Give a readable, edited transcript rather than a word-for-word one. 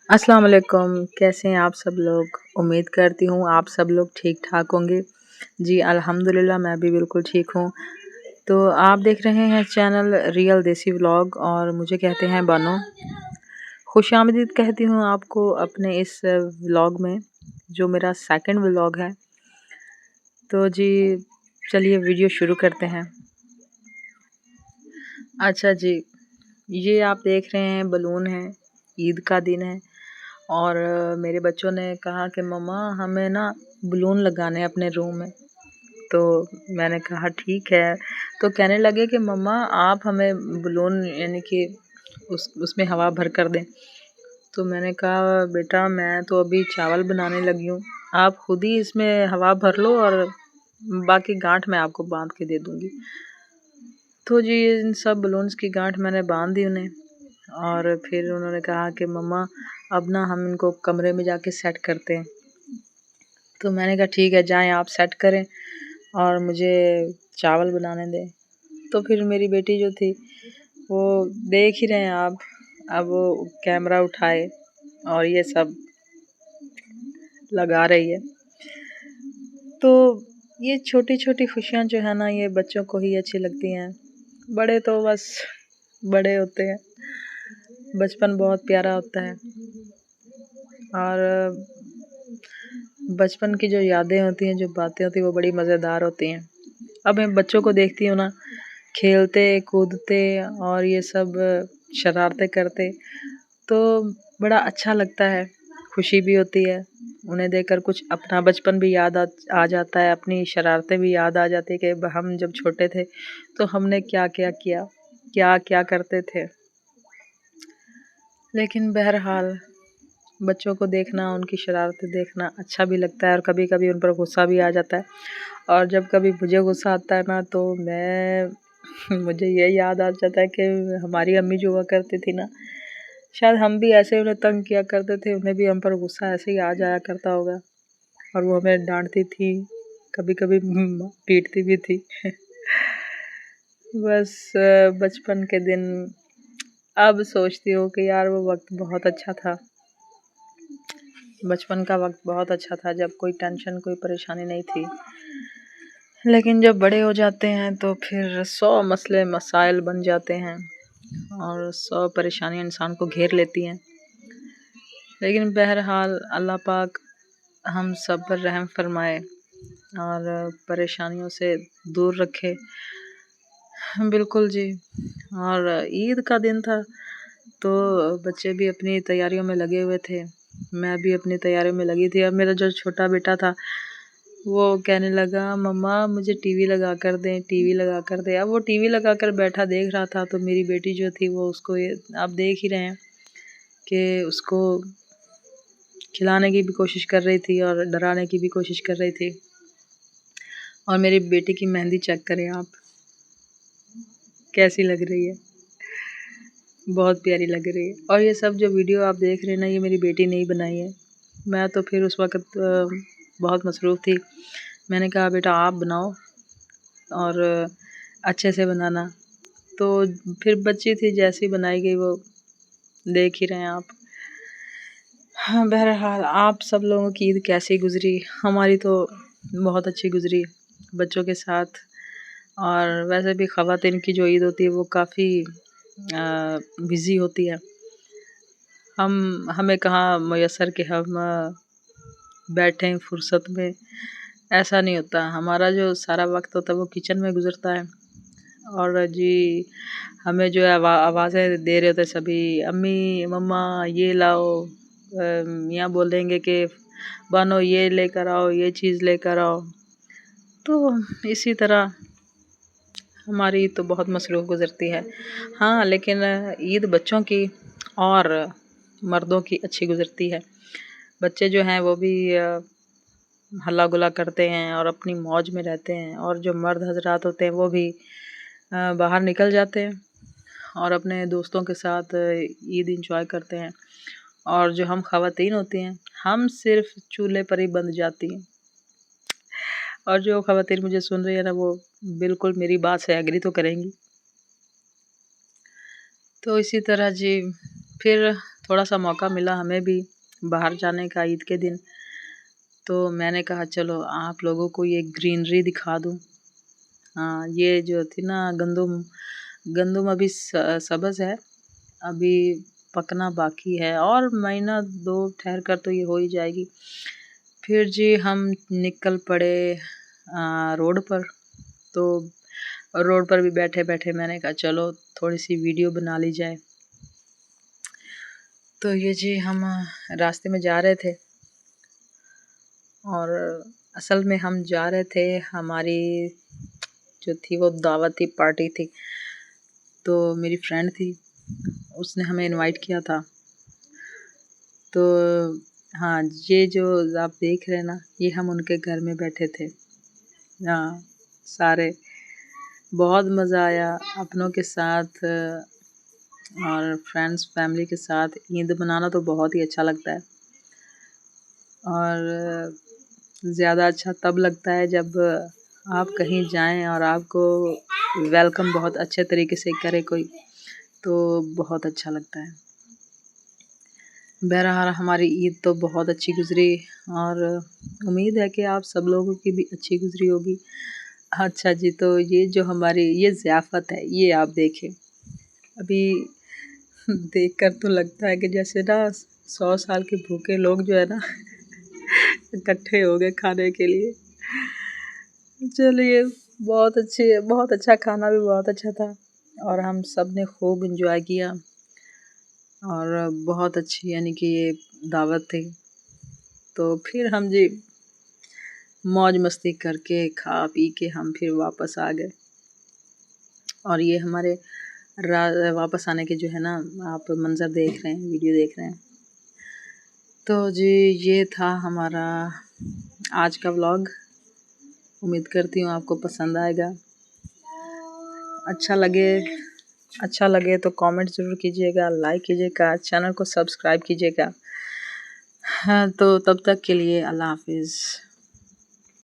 अस्सलाम वालेकुम। कैसे हैं आप सब लोग? उम्मीद करती हूँ आप सब लोग ठीक ठाक होंगे। जी अल्हम्दुलिल्लाह मैं भी बिल्कुल ठीक हूँ। तो आप देख रहे हैं चैनल रियल देसी व्लॉग और मुझे कहते हैं बानो। खुशामदीद कहती हूँ आपको अपने इस व्लॉग में, जो मेरा सेकंड व्लॉग है। तो जी चलिए वीडियो शुरू करते हैं। अच्छा जी, ये आप देख रहे हैं बलून है, ईद का दिन है और मेरे बच्चों ने कहा कि मम्मा हमें ना बलून लगाने हैं अपने रूम में। तो मैंने कहा ठीक है। तो कहने लगे कि मम्मा आप हमें बलून यानी कि उसमें हवा भर कर दें। तो मैंने कहा बेटा मैं तो अभी चावल बनाने लगी हूँ, आप खुद ही इसमें हवा भर लो और बाकी गांठ मैं आपको बांध के दे दूँगी। तो जी इन सब बलून्स की गांठ मैंने बांध दी उन्हें और फिर उन्होंने कहा कि मम्मा अब ना हम इनको कमरे में जाके सेट करते हैं। तो मैंने कहा ठीक है जाएं आप सेट करें और मुझे चावल बनाने दें। तो फिर मेरी बेटी जो थी वो देख ही रहे हैं आप, अब वो कैमरा उठाए और ये सब लगा रही है। तो ये छोटी छोटी खुशियाँ जो है ना ये बच्चों को ही अच्छी लगती हैं। बड़े तो बस बड़े होते हैं, बचपन बहुत प्यारा होता है और बचपन की जो यादें होती हैं, जो बातें होती हैं वो बड़ी मज़ेदार होती हैं। अब मैं बच्चों को देखती हूँ ना खेलते कूदते और ये सब शरारतें करते, तो बड़ा अच्छा लगता है, खुशी भी होती है उन्हें देखकर। कुछ अपना बचपन भी याद आ जाता है, अपनी शरारतें भी याद आ जाती है कि हम जब छोटे थे तो हमने क्या क्या किया, क्या क्या करते थे। लेकिन बहरहाल बच्चों को देखना, उनकी शरारतें देखना अच्छा भी लगता है और कभी कभी उन पर गुस्सा भी आ जाता है। और जब कभी मुझे गुस्सा आता है ना तो मुझे ये याद आ जाता है कि हमारी अम्मी जो हुआ करती थी ना, शायद हम भी ऐसे उन्हें तंग किया करते थे, उन्हें भी हम पर गुस्सा ऐसे ही आ जाया करता होगा और वो हमें डांटती थी, कभी कभी पीटती भी थी। बस बचपन के दिन अब सोचती हूँ कि यार वो वक्त बहुत अच्छा था। बचपन का वक्त बहुत अच्छा था जब कोई टेंशन कोई परेशानी नहीं थी। लेकिन जब बड़े हो जाते हैं तो फिर 100 मसले मसाइल बन जाते हैं और 100 परेशानियां इंसान को घेर लेती हैं। लेकिन बहरहाल अल्लाह पाक हम सब पर रहम फरमाए और परेशानियों से दूर रखे। बिल्कुल जी। और ईद का दिन था तो बच्चे भी अपनी तैयारियों में लगे हुए थे, मैं भी अपनी तैयारियों में लगी थी। अब मेरा जो छोटा बेटा था वो कहने लगा मम्मा मुझे टीवी लगा कर दें, टीवी लगा कर दें। अब वो टीवी लगा कर बैठा देख रहा था तो मेरी बेटी जो थी वो उसको ये आप देख ही रहे हैं कि उसको खिलाने की भी कोशिश कर रही थी और डराने की भी कोशिश कर रही थी। और मेरी बेटी की मेहंदी चेक करें आप, कैसी लग रही है, बहुत प्यारी लग रही है। और ये सब जो वीडियो आप देख रहे हैं ना ये मेरी बेटी ने ही बनाई है। मैं तो फिर उस वक़्त बहुत मसरूफ़ थी। मैंने कहा बेटा आप बनाओ और अच्छे से बनाना। तो फिर बच्ची थी, जैसी बनाई गई वो देख ही रहे हैं आप। हाँ बहरहाल आप सब लोगों की ईद कैसी गुज़री? हमारी तो बहुत अच्छी गुज़री बच्चों के साथ। और वैसे भी ख़वातीन की जो ईद होती है वो काफ़ी बिज़ी होती है। हमें कहाँ मुयस्सर कि हम बैठें फुर्सत में, ऐसा नहीं होता। हमारा जो सारा वक्त होता है वो किचन में गुजरता है। और जी हमें जो है आवाज़ें दे रहे होते सभी, अम्मी मम्मा ये लाओ, मियाँ बोलेंगे कि बानो ये लेकर आओ, ये चीज़ लेकर आओ। तो इसी तरह हमारी ईद तो बहुत मसरूफ़ गुज़रती है। हाँ लेकिन ईद बच्चों की और मर्दों की अच्छी गुज़रती है। बच्चे जो हैं वो भी हल्ला गुला करते हैं और अपनी मौज में रहते हैं, और जो मर्द हजरात होते हैं वो भी बाहर निकल जाते हैं और अपने दोस्तों के साथ ईद इंजॉय करते हैं। और जो हम ख़वातीन होती हैं हम सिर्फ चूल्हे पर ही बंध जाती हैं। और जो ख़वातीन मुझे सुन रही है ना वो बिल्कुल मेरी बात से एग्री तो करेंगी। तो इसी तरह जी پھر تھوڑا سا موقع ملا ہمیں بھی باہر جانے کا عید کے دن، تو میں نے کہا چلو آپ لوگوں کو یہ گرینری دکھا دوں۔ ہاں، یہ جو تھی نا گندم ابھی سبز ہے، ابھی پکنا باقی ہے، اور مہینہ 2 ٹھہر کر تو یہ ہو ہی جائے گی۔ پھر جی ہم نکل پڑے روڈ پر، تو روڈ پر بھی بیٹھے بیٹھے میں نے کہا چلو تھوڑی سی ویڈیو بنا لی جائے۔ تو یہ جی ہم راستے میں جا رہے تھے، اور اصل میں ہم جا رہے تھے، ہماری جو تھی وہ دعوت تھی، پارٹی تھی، تو میری فرینڈ تھی، اس نے ہمیں انوائٹ کیا تھا۔ تو ہاں، یہ جو آپ دیکھ رہے ہیں نا، یہ ہم ان کے گھر میں بیٹھے تھے، ہاں سارے، بہت مزہ آیا اپنوں کے ساتھ، اور فرینڈس فیملی کے ساتھ عید منانا تو بہت ہی اچھا لگتا ہے، اور زیادہ اچھا تب لگتا ہے جب آپ کہیں جائیں اور آپ کو ویلکم بہت اچھے طریقے سے کرے کوئی، تو بہت اچھا لگتا ہے۔ بہرحال ہماری عید تو بہت اچھی گزری، اور امید ہے کہ آپ سب لوگوں کی بھی اچھی گزری ہوگی۔ اچھا جی، تو یہ جو ہماری یہ ضیافت ہے، یہ آپ دیکھیں، ابھی دیکھ کر تو لگتا ہے کہ جیسے نا 100 سال کے بھوکے لوگ جو ہے نا اکٹھے ہو گئے کھانے کے لیے۔ چلیے، بہت اچھا، کھانا بھی بہت اچھا تھا، اور ہم سب نے خوب انجوائے کیا، اور بہت اچھی یعنی کہ یہ دعوت تھی۔ تو پھر ہم جی موج مستی کر کے کھا پی کے ہم پھر واپس آ گئے، اور یہ ہمارے واپس آنے کے جو ہے نا آپ منظر دیکھ رہے ہیں، ویڈیو دیکھ رہے ہیں۔ تو جی یہ تھا ہمارا آج کا ولاگ، امید کرتی ہوں آپ کو پسند آئے گا۔ اچھا لگے تو کامنٹ ضرور کیجیے گا، لائک کیجیے گا، چینل کو سبسکرائب کیجیے گا۔ ہاں، تو تب تک کے لیے اللہ حافظ۔